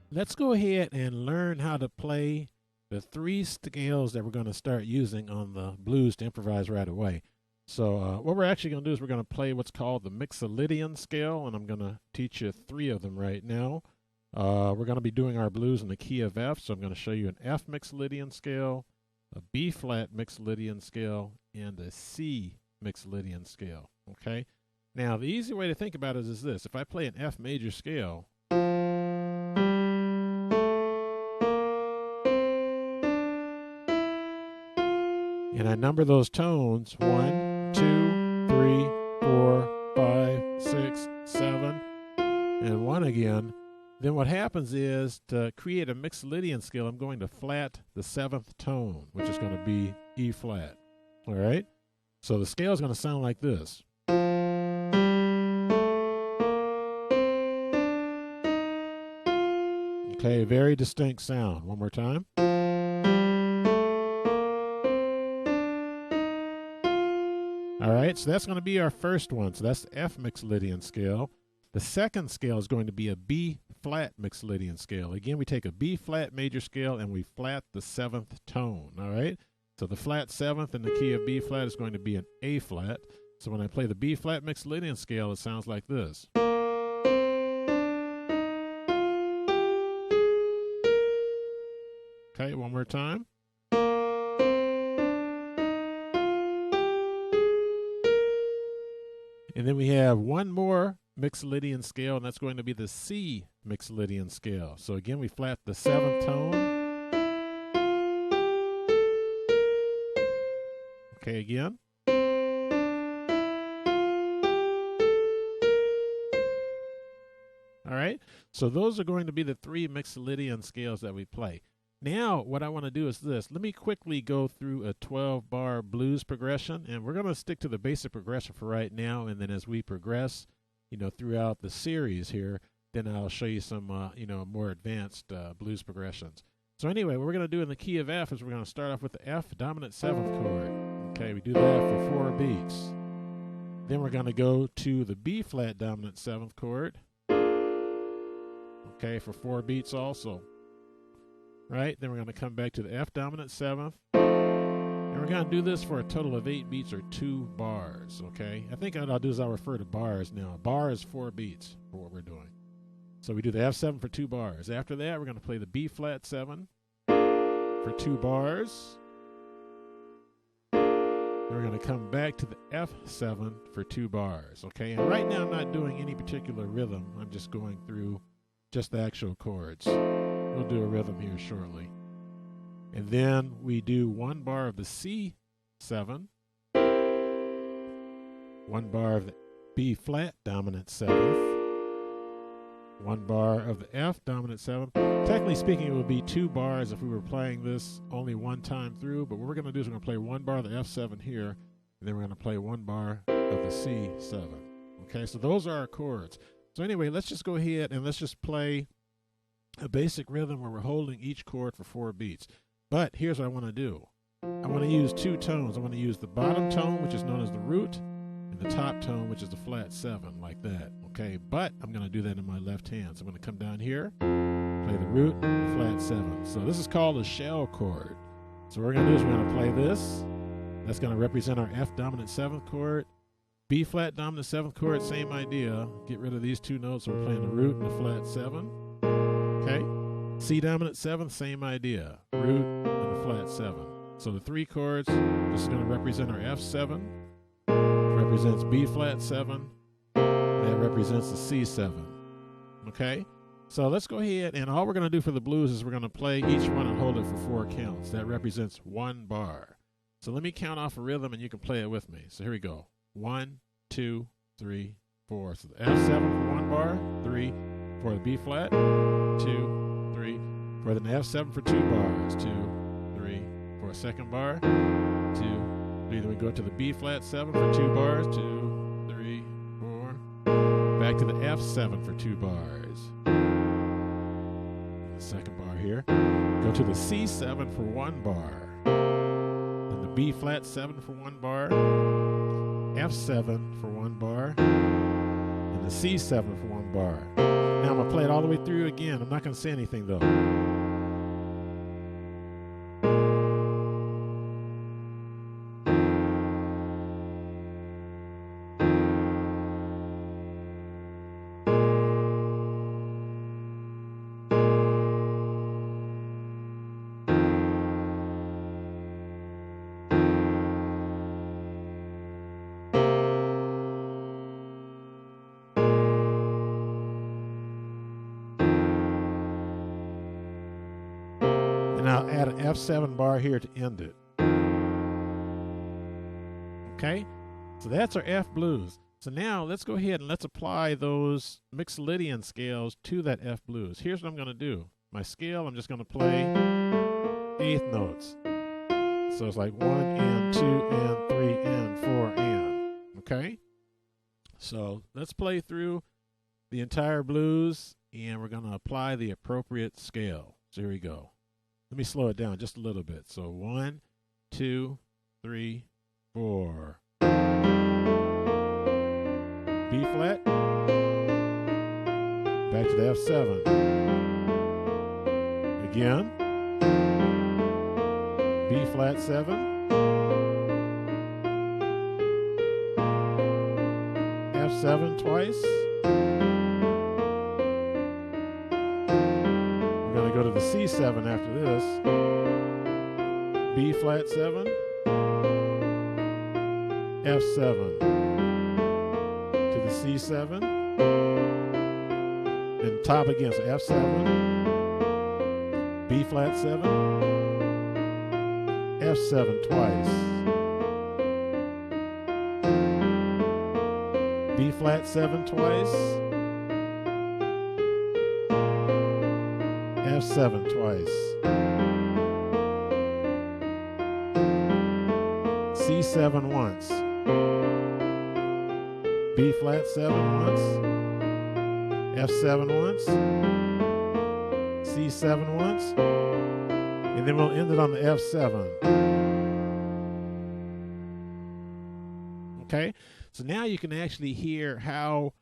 Let's go ahead and learn how to play the three scales that we're going to start using on the blues to improvise right away. So what we're actually going to do is we're going to play what's called the Mixolydian scale, and I'm going to teach you three of them right now. We're going to be doing our blues in the key of F, so I'm going to show you an F Mixolydian scale, a B flat Mixolydian scale, and a C Mixolydian scale. Okay. Now the easy way to think about it is this: if I play an F major scale, and I number those tones 1, 2, 3, 4, 5, 6, 7, and 1 again, then what happens is to create a Mixolydian scale, I'm going to flat the 7th tone, which is going to be E flat. All right? So the scale is going to sound like this. Okay, very distinct sound. One more time. All right, so that's going to be our first one. So that's the F Mixolydian scale. The second scale is going to be a B flat Mixolydian scale. Again, we take a B flat major scale and we flat the 7th tone. All right, so the flat 7th in the key of B flat is going to be an A flat. So when I play the B flat Mixolydian scale, it sounds like this. Okay, one more time. And then we have one more Mixolydian scale, and that's going to be the C Mixolydian scale. So again, we flat the 7th tone. Okay, again. All right, so those are going to be the three Mixolydian scales that we play. Now, what I want to do is this. Let me quickly go through a 12-bar blues progression, and we're going to stick to the basic progression for right now, and then as we progress, throughout the series here, then I'll show you some, more advanced blues progressions. So anyway, what we're going to do in the key of F is we're going to start off with the F dominant 7th chord. Okay, we do that for 4 beats. Then we're going to go to the B flat dominant 7th chord. Okay, for 4 beats also. Right, then we're going to come back to the F dominant 7th, and we're going to do this for a total of 8 beats or 2 bars, okay? I think what I'll do is I'll refer to bars now. A bar is 4 beats for what we're doing. So we do the F7 for 2 bars. After that, we're going to play the B flat 7 for 2 bars. Then we're going to come back to the F7 for 2 bars, okay? And right now I'm not doing any particular rhythm. I'm just going through just the actual chords. We'll do a rhythm here shortly. And then we do 1 bar of the C7, 1 bar of the B flat dominant 7th, 1 bar of the F dominant 7th. Technically speaking, it would be 2 bars if we were playing this only one time through, but what we're going to do is we're going to play 1 bar of the F7 here, and then we're going to play 1 bar of the C7. Okay, so those are our chords. So anyway, let's just go ahead and let's just play a basic rhythm where we're holding each chord for 4 beats. But here's what I want to do. I want to use 2 tones. I want to use the bottom tone, which is known as the root, and the top tone, which is the flat 7, like that. Okay, but I'm going to do that in my left hand. So I'm going to come down here, play the root, and the flat 7. So this is called a shell chord. So what we're going to do is we're going to play this. That's going to represent our F dominant 7th chord. B flat dominant 7th chord, same idea. Get rid of these 2 notes. So we're playing the root and the flat 7. Okay, C dominant 7th, same idea, root and the flat 7. So the 3 chords, this is going to represent our F7, represents B flat 7, that represents the C7. Okay, so let's go ahead, and all we're going to do for the blues is we're going to play each one and hold it for 4 counts. That represents 1 bar. So let me count off a rhythm and you can play it with me. So here we go. 1, 2, 3, 4. So the F7 for 1 bar, 3 for the B flat, 2, 3, for the F7 for 2 bars, 2, 3, for a second bar, 2, 3, then we go to the B flat 7 for 2 bars, 2, 3, 4, back to the F7 for 2 bars, the second bar here, go to the C7 for 1 bar, then the B flat 7 for 1 bar, F7 for 1 bar, and the C7 for 1 bar. Now I'm going to play it all the way through again. I'm not going to say anything though. And I'll add an F7 bar here to end it. Okay, so that's our F blues. So now let's go ahead and let's apply those Mixolydian scales to that F blues. Here's what I'm going to do. My scale, I'm just going to play 8th notes. So it's like 1 and 2 and 3 and 4 and. Okay, so let's play through the entire blues and we're going to apply the appropriate scale. So here we go. Let me slow it down just a little bit. So 1, 2, 3, 4. B flat. Back to the F7. Again. B flat 7. F7 twice. We're going to go to the C7 after this. B flat 7. F7 to the C7, and top again, so F7, B flat 7, F7 twice, B flat 7 twice, F7 twice, C7 once, B flat 7 once, F7 once, C7 once, and then we'll end it on the F7. Okay, so now you can actually hear how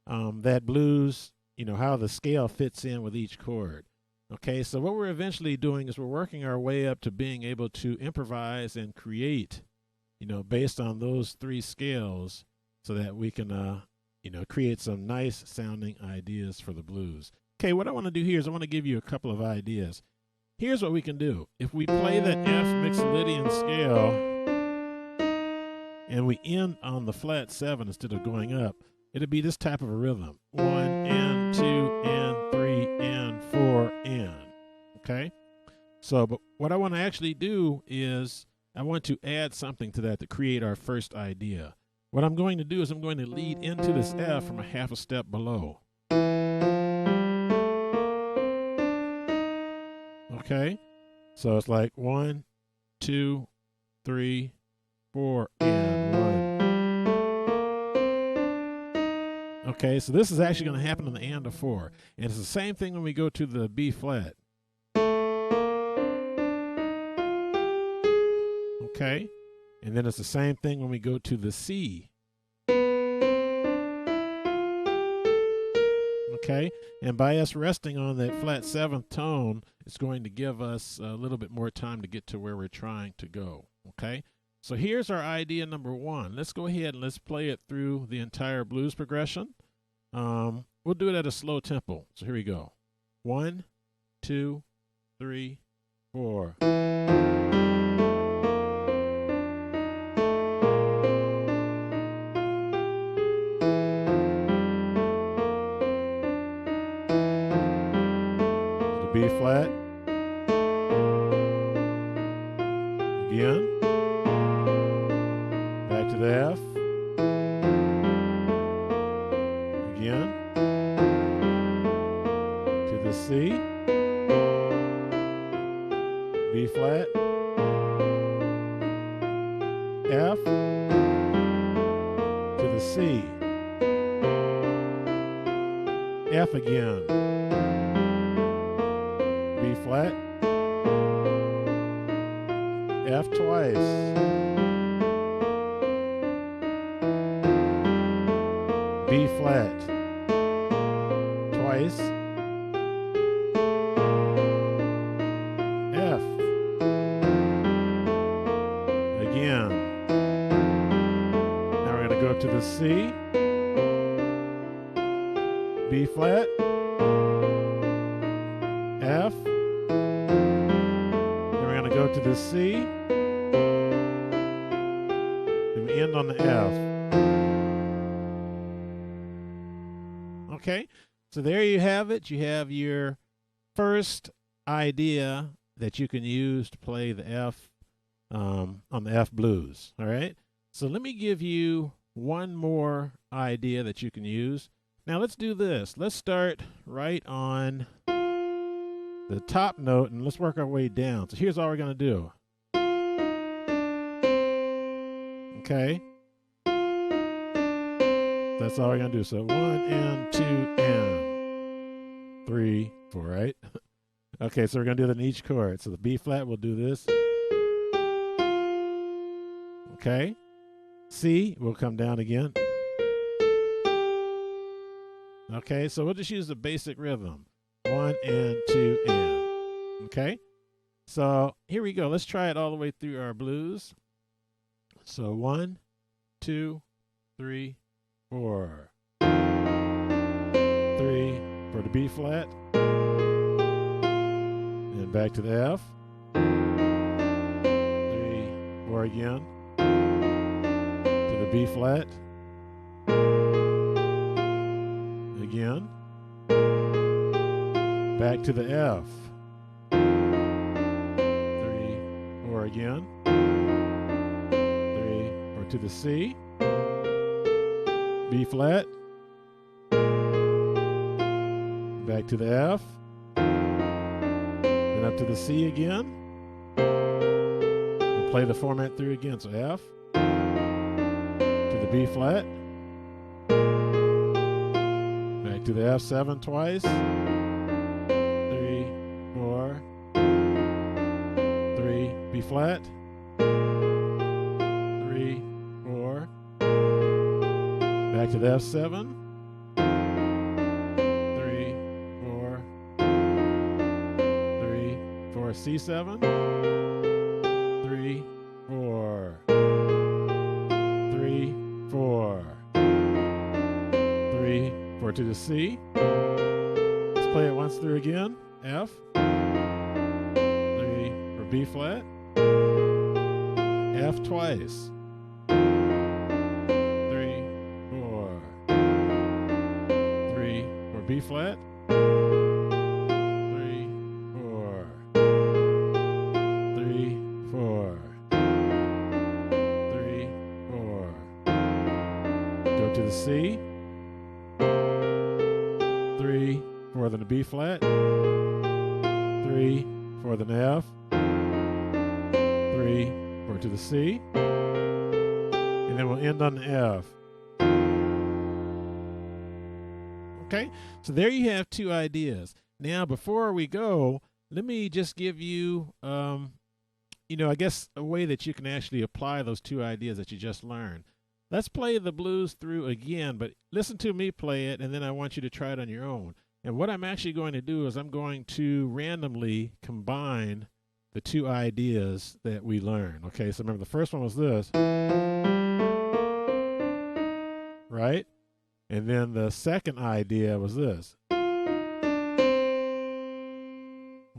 that blues, how the scale fits in with each chord. Okay, so what we're eventually doing is we're working our way up to being able to improvise and create, based on those 3 scales, so that we can, create some nice sounding ideas for the blues. Okay, what I want to do here is I want to give you a couple of ideas. Here's what we can do. If we play that F Mixolydian scale and we end on the flat 7 instead of going up, it'll be this type of a rhythm. 1 and 2 and 3 and 4 and. Okay? So, but what I want to actually do is I want to add something to that to create our first idea. What I'm going to do is I'm going to lead into this F from a half a step below. Okay? So it's like 1, 2, 3, 4, and 1. Okay, so this is actually going to happen in the and of 4. And it's the same thing when we go to the B flat. Okay? And then it's the same thing when we go to the C. Okay, and by us resting on that flat 7th tone, it's going to give us a little bit more time to get to where we're trying to go. Okay, so here's our idea number 1. Let's go ahead and let's play it through the entire blues progression. We'll do it at a slow tempo. So here we go. 1, 2, 3, 4. B flat. Again. Back to the F. Again. To the C. B flat. F. To the C. F again. B flat, F twice, B flat, go to the C, B flat, F, then we're going to go to the C, and we end on the F. Okay, so there you have it. You have your first idea that you can use to play the F on the F blues. All right, so let me give you one more idea that you can use. Now let's do this. Let's start right on the top note and let's work our way down. So here's all we're going to do. Okay, that's all we're going to do. So 1 and 2 and 3, 4, right? Okay, so we're going to do that in each chord. So the B flat, we'll do this. Okay. C, we'll come down again. Okay, so we'll just use the basic rhythm. 1 and 2 and. Okay? So here we go. Let's try it all the way through our blues. So 1, 2, 3, 4. 3 for the B flat. And back to the F. 3, 4 again. To the B flat. Again. Back to the F. 3, 4 again. 3, 4 to the C. B flat. Back to the F. Then up to the C again. And play the format through again. So F. To the B flat. Back to the F7 twice. 3, 4. 3, B flat. 3, 4. Back to the F7. 3, 4. 3, 4, C7. 3, 4. 3, 4. 3, 4 to the C. Let's play it once through again. F. 3 for B flat. F twice. 3, 4. 3 for B flat. 3, 4. 3, 4. 3, 4. Go to the C. 3, 4 then the B flat. 3, 4 then the F. 3, 4 to the C. And then we'll end on the F. Okay, so there you have two ideas. Now, before we go, let me just give you, I guess a way that you can actually apply those two ideas that you just learned. Let's play the blues through again, but listen to me play it, and then I want you to try it on your own. And what I'm actually going to do is I'm going to randomly combine the two ideas that we learned. Okay, so remember the first one was this, right? And then the second idea was this.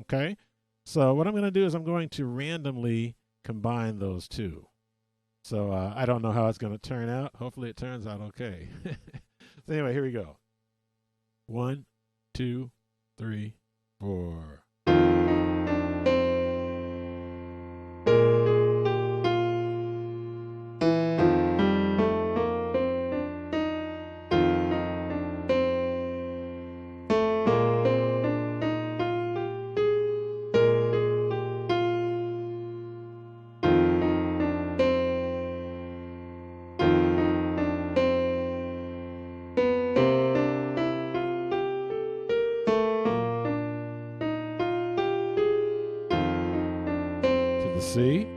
Okay, so what I'm going to do is I'm going to randomly combine those two. So I don't know how it's going to turn out. Hopefully it turns out okay. So anyway, here we go. 1, 2, 3, 4. C.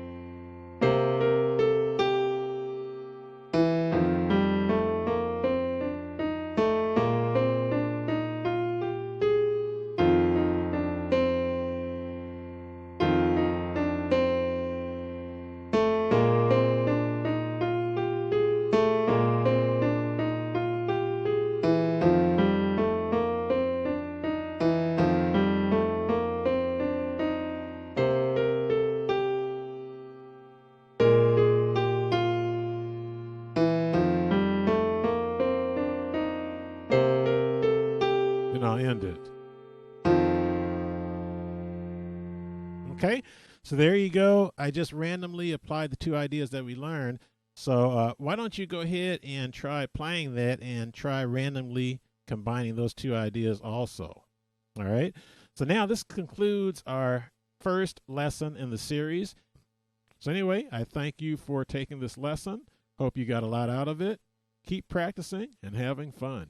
To end it. Okay, so there you go. I just randomly applied the two ideas that we learned. So why don't you go ahead and try playing that and try randomly combining those two ideas also. All right, so now this concludes our first lesson in the series. So anyway, I thank you for taking this lesson. Hope you got a lot out of it. Keep practicing and having fun.